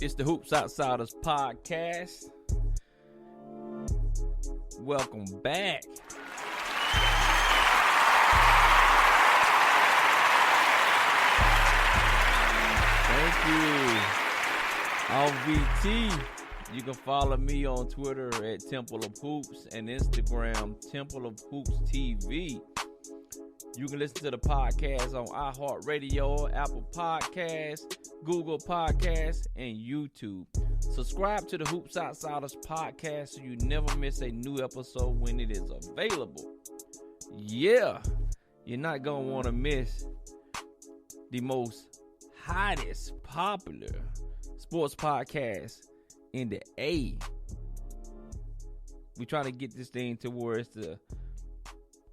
It's the Hoops Outsiders podcast. Welcome back. Thank you. On VT, you can follow me on Twitter at Temple of Hoops and Instagram, Temple of Hoops TV. You can listen to the podcast on iHeartRadio, Apple Podcasts, Google Podcasts, and YouTube. Subscribe to the Hoops Outsiders podcast so you never miss a new episode when it is available. Yeah, you're not going to want to miss the most hottest, popular sports podcast in the A. We try to get this thing to where it's the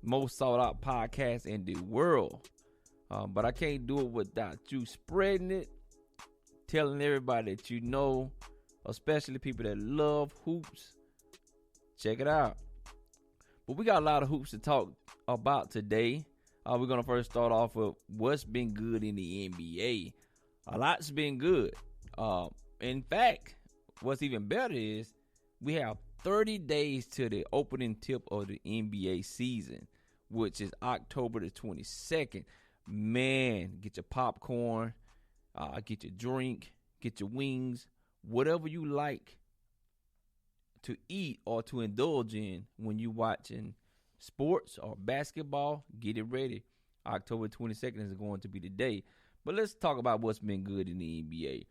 most sought out podcast in the world. But I can't do it without you spreading it, telling everybody that you know, especially people that love hoops. Check it out. But we got a lot of hoops to talk about today. We're going to first start off with what's been good in the NBA. A lot's been good. In fact, what's even better is we have 30 days to the opening tip of the NBA season, which is October the 22nd. Man, get your popcorn, get your drink, get your wings, whatever you like to eat or to indulge in when you watching sports or basketball. Get it ready. October 22nd is going to be the day. But let's talk about what's been good in the NBA.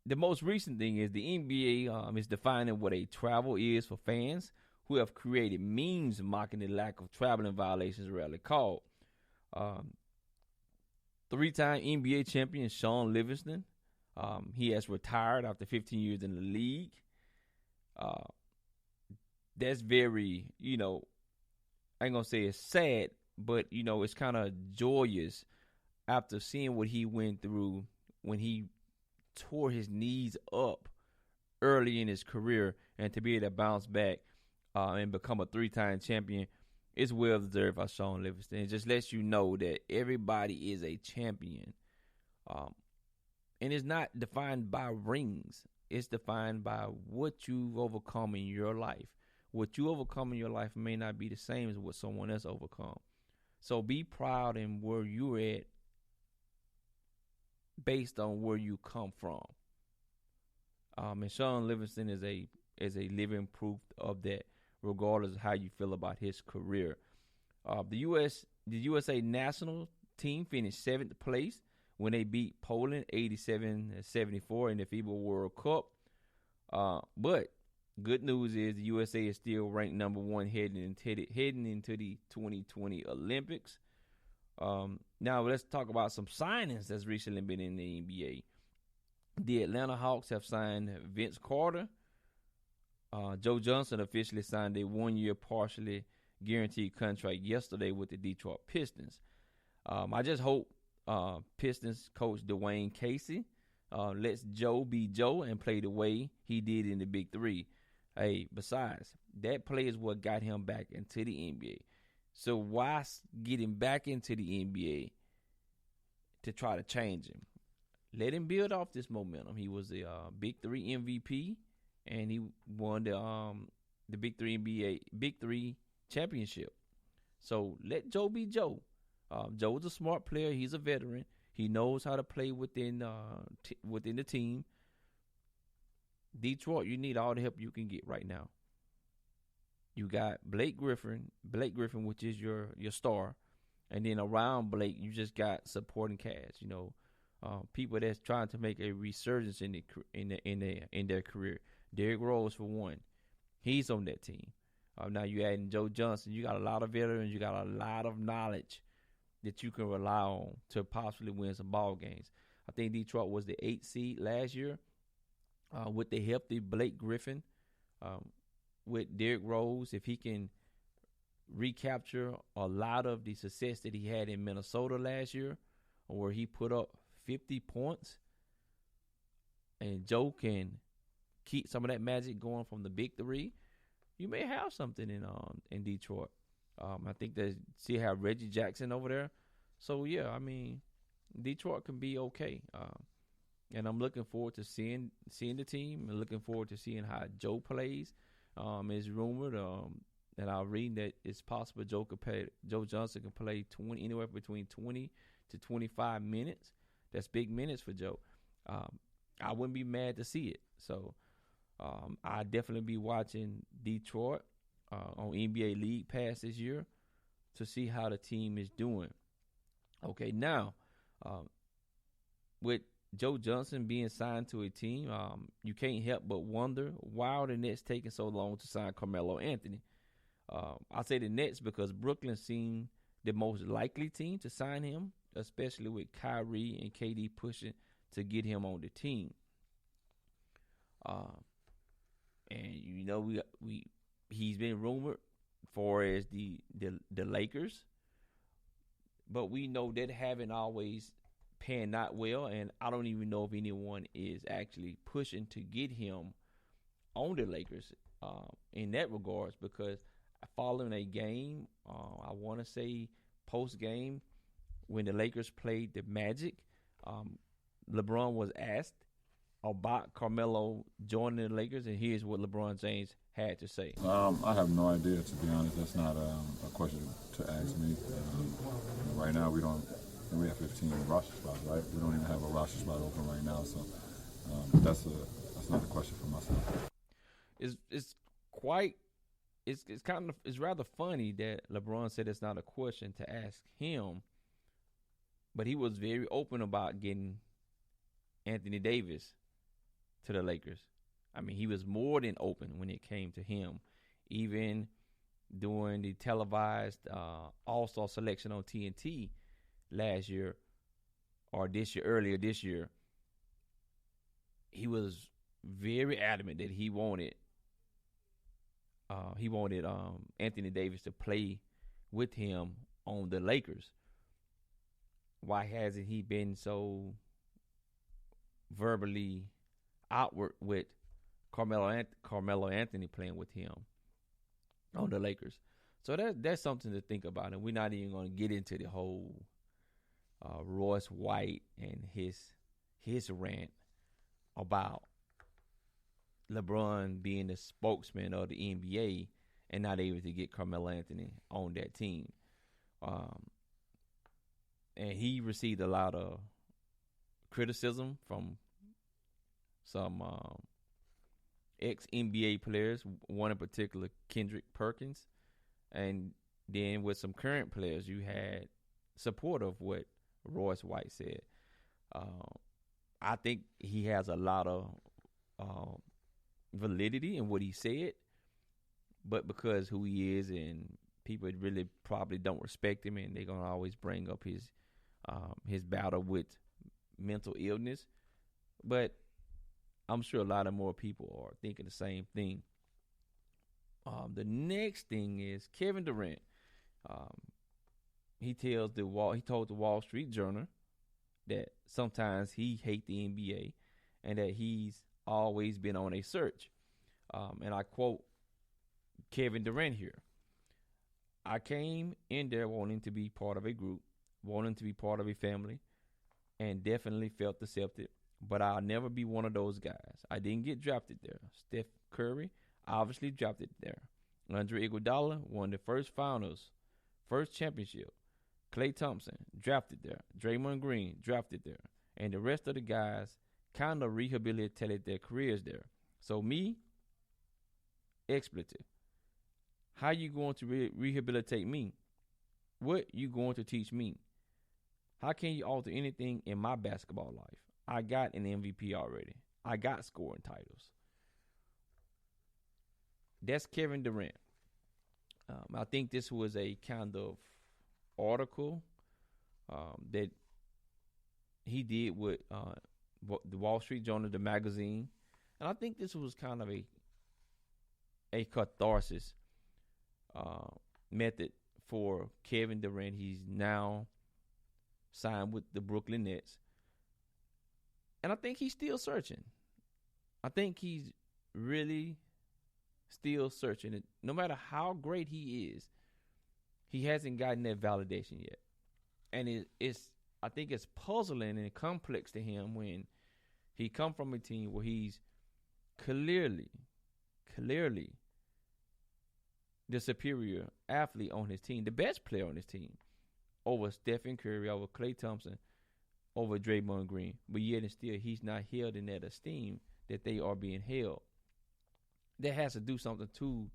The most recent thing is the NBA is defining what a travel is for fans who have created memes mocking the lack of traveling violations rarely called. Three-time NBA champion Shaun Livingston, he has retired after 15 years in the league. That's very, I ain't going to say it's sad, but, it's kind of joyous after seeing what he went through when he tore his knees up early in his career, and to be able to bounce back and become a three-time champion is well deserved by Shaun Livingston. It just lets you know that everybody is a champion. And it's not defined by rings. It's defined by what you've overcome in your life. What you overcome in your life may not be the same as what someone else overcome. So be proud in where you're at based on where you come from. And Shaun Livingston is a living proof of that, regardless of how you feel about his career. The USA national team finished 7th place when they beat Poland 87-74 in the FIBA World Cup. But good news is the USA is still ranked number 1 heading into the 2020 Olympics. Now let's talk about some signings that's recently been in the NBA. The Atlanta Hawks have signed Vince Carter. Joe Johnson officially signed a 1-year partially guaranteed contract yesterday with the Detroit Pistons. I just hope Pistons coach Dwayne Casey lets Joe be Joe and play the way he did in the Big Three. Hey, besides, that play is what got him back into the NBA. So why get him back into the NBA to try to change him? Let him build off this momentum. He was the Big Three MVP, and he won the Big Three championship. So let Joe be Joe. Joe's a smart player. He's a veteran. He knows how to play within the team. Detroit, you need all the help you can get right now. You got Blake Griffin, which is your star, and then around Blake, you just got supporting cast. People that's trying to make a resurgence in their career. Derrick Rose, for one, he's on that team. Now you adding Joe Johnson. You got a lot of veterans. You got a lot of knowledge that you can rely on to possibly win some ball games. I think Detroit was the 8th seed last year with the healthy Blake Griffin. With Derrick Rose, if he can recapture a lot of the success that he had in Minnesota last year, where he put up 50 points, and Joe can keep some of that magic going from the Big Three, you may have something in Detroit. I think they still have Reggie Jackson over there. So yeah, I mean, Detroit can be okay. And I'm looking forward to seeing the team and looking forward to seeing how Joe plays. It's rumored that I read that it's possible Joe Johnson can play 20 anywhere between 20 to 25 minutes. That's big minutes for Joe. I wouldn't be mad to see it. So I definitely be watching Detroit on NBA League Pass this year to see how the team is doing. Okay, now with Joe Johnson being signed to a team, you can't help but wonder why are the Nets taking so long to sign Carmelo Anthony. I say the Nets because Brooklyn seemed the most likely team to sign him, especially with Kyrie and KD pushing to get him on the team. And you know he's been rumored for as the Lakers, but we know that haven't always panned out well, and I don't even know if anyone is actually pushing to get him on the Lakers in that regards, because following a game, I want to say post game when the Lakers played the Magic, LeBron was asked about Carmelo joining the Lakers, and here's what LeBron James had to say. I have no idea, to be honest. That's not a question to ask me. Right now, we have 15 roster spots, right? We don't even have a roster spot open right now, so that's not a question for myself. It's rather funny that LeBron said it's not a question to ask him, but he was very open about getting Anthony Davis to the Lakers. I mean, he was more than open when it came to him. Even during the televised All-Star selection on TNT last year, or earlier this year, he was very adamant that he wanted Anthony Davis to play with him on the Lakers. Why hasn't he been so verbally outward with Carmelo Anthony playing with him on the Lakers? So that's something to think about, and we're not even going to get into the whole Royce White and his rant about LeBron being the spokesman of the NBA and not able to get Carmelo Anthony on that team. And he received a lot of criticism from some ex-NBA players, one in particular, Kendrick Perkins. And then with some current players, you had support of what Royce White said. I think he has a lot of validity in what he said, but because who he is and people really probably don't respect him, and they're going to always bring up his battle with mental illness. But I'm sure a lot of more people are thinking the same thing. The next thing is Kevin Durant. He told the Wall Street Journal that sometimes he hates the NBA and that he's always been on a search. And I quote Kevin Durant here. I came in there wanting to be part of a group, wanting to be part of a family, and definitely felt accepted. But I'll never be one of those guys. I didn't get drafted there. Steph Curry obviously drafted there. Andre Iguodala won the first finals, first championship. Klay Thompson drafted there. Draymond Green drafted there. And the rest of the guys kind of rehabilitated their careers there. So me, expletive. How you going to rehabilitate me? What you going to teach me? How can you alter anything in my basketball life? I got an MVP already. I got scoring titles. That's Kevin Durant. I think this was a kind of article that he did with the Wall Street Journal, the magazine. And I think this was kind of a catharsis method for Kevin Durant. He's now signed with the Brooklyn Nets. And I think he's still searching. I think he's really still searching. No matter how great he is, he hasn't gotten that validation yet. and I think it's puzzling and complex to him when he come from a team where he's clearly the superior athlete on his team, the best player on his team, over Stephen Curry, over Klay Thompson, over Draymond Green. But yet and still, he's not held in that esteem that they are being held. That has to do something to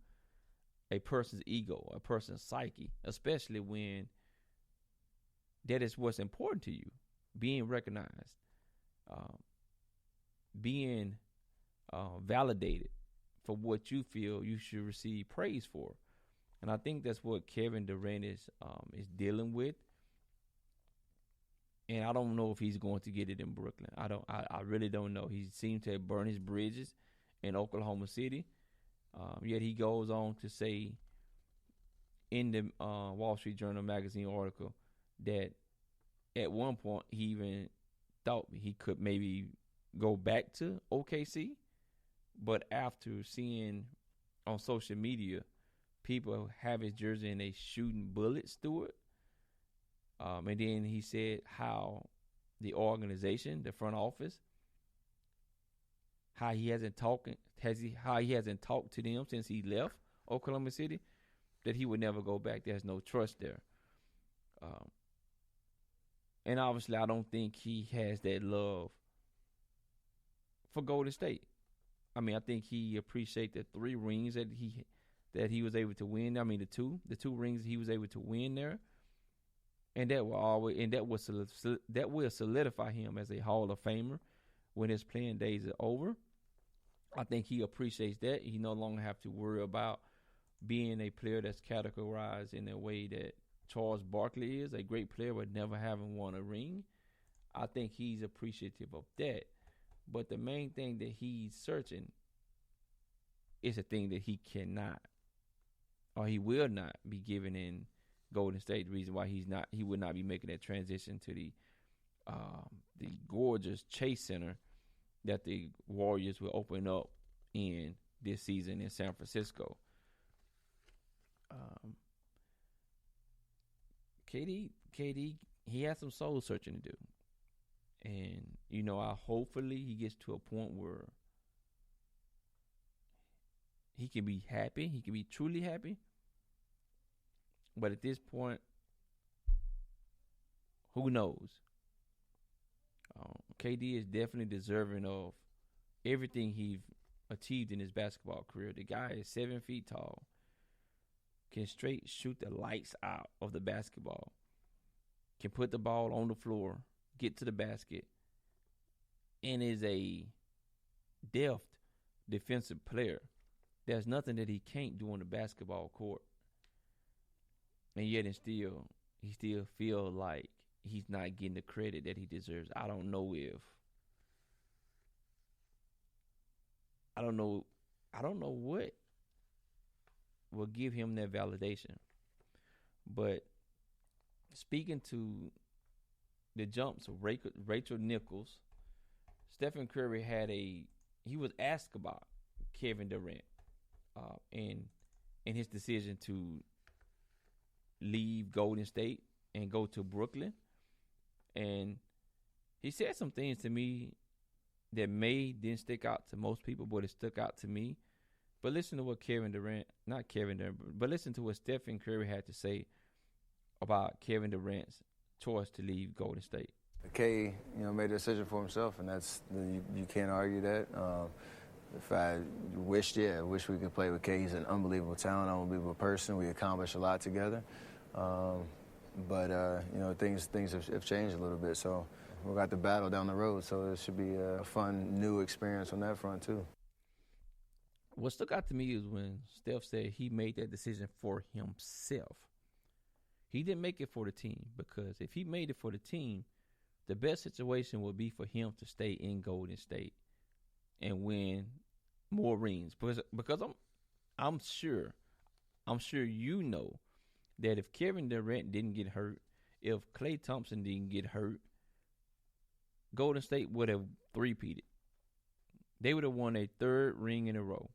a person's ego, a person's psyche, especially when that is what's important to you, being recognized, being validated for what you feel you should receive praise for. And I think that's what Kevin Durant is dealing with. And I don't know if he's going to get it in Brooklyn. I really don't know. He seems to have burned his bridges in Oklahoma City. Yet he goes on to say in the Wall Street Journal magazine article that at one point he even thought he could maybe go back to OKC. But after seeing on social media people have his jersey and they shooting bullets through it, and then he said how the organization, the front office, how he hasn't talked to them since he left Oklahoma City, that he would never go back. There's no trust there. And obviously I don't think he has that love for Golden State. I mean, I think he appreciates the 3 rings that he was able to win. I mean, the two rings he was able to win there, and that will solidify him as a Hall of Famer when his playing days are over. I think he appreciates that. He no longer have to worry about being a player that's categorized in a way that Charles Barkley is, a great player but never having won a ring. I think he's appreciative of that. But the main thing that he's searching is a thing that he cannot, or he will not be given in Golden State. The reason why he would not be making that transition to the gorgeous Chase Center that the Warriors will open up in this season in San Francisco. KD, he has some soul searching to do. And, hopefully he gets to a point where he can be happy. He can be truly happy. But at this point, who knows? KD is definitely deserving of everything he's achieved in his basketball career. The guy is 7 feet tall, can straight shoot the lights out of the basketball, can put the ball on the floor, get to the basket, and is a deft defensive player. There's nothing that he can't do on the basketball court. And yet he still feel like he's not getting the credit that he deserves. I don't know what will give him that validation. But speaking to the jumps of Rachel Nichols, Stephen Curry he was asked about Kevin Durant and his decision to leave Golden State and go to Brooklyn. And he said some things to me that didn't stick out to most people, but it stuck out to me. But listen to what listen to what Stephen Curry had to say about Kevin Durant's choice to leave Golden State. K, made a decision for himself, and you can't argue that. If I wish we could play with K. He's an unbelievable talent, unbelievable person. We accomplished a lot together. But things have changed a little bit, so we got the battle down the road, so it should be a fun new experience on that front too. What stuck out to me is when Steph said he made that decision for himself. He didn't make it for the team, because if he made it for the team, the best situation would be for him to stay in Golden State and win more rings. Because I'm sure that if Kevin Durant didn't get hurt, if Klay Thompson didn't get hurt, Golden State would have three-peated. They would have won a 3rd ring in a row.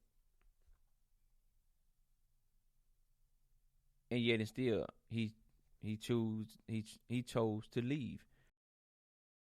And yet and still, he he chose to leave.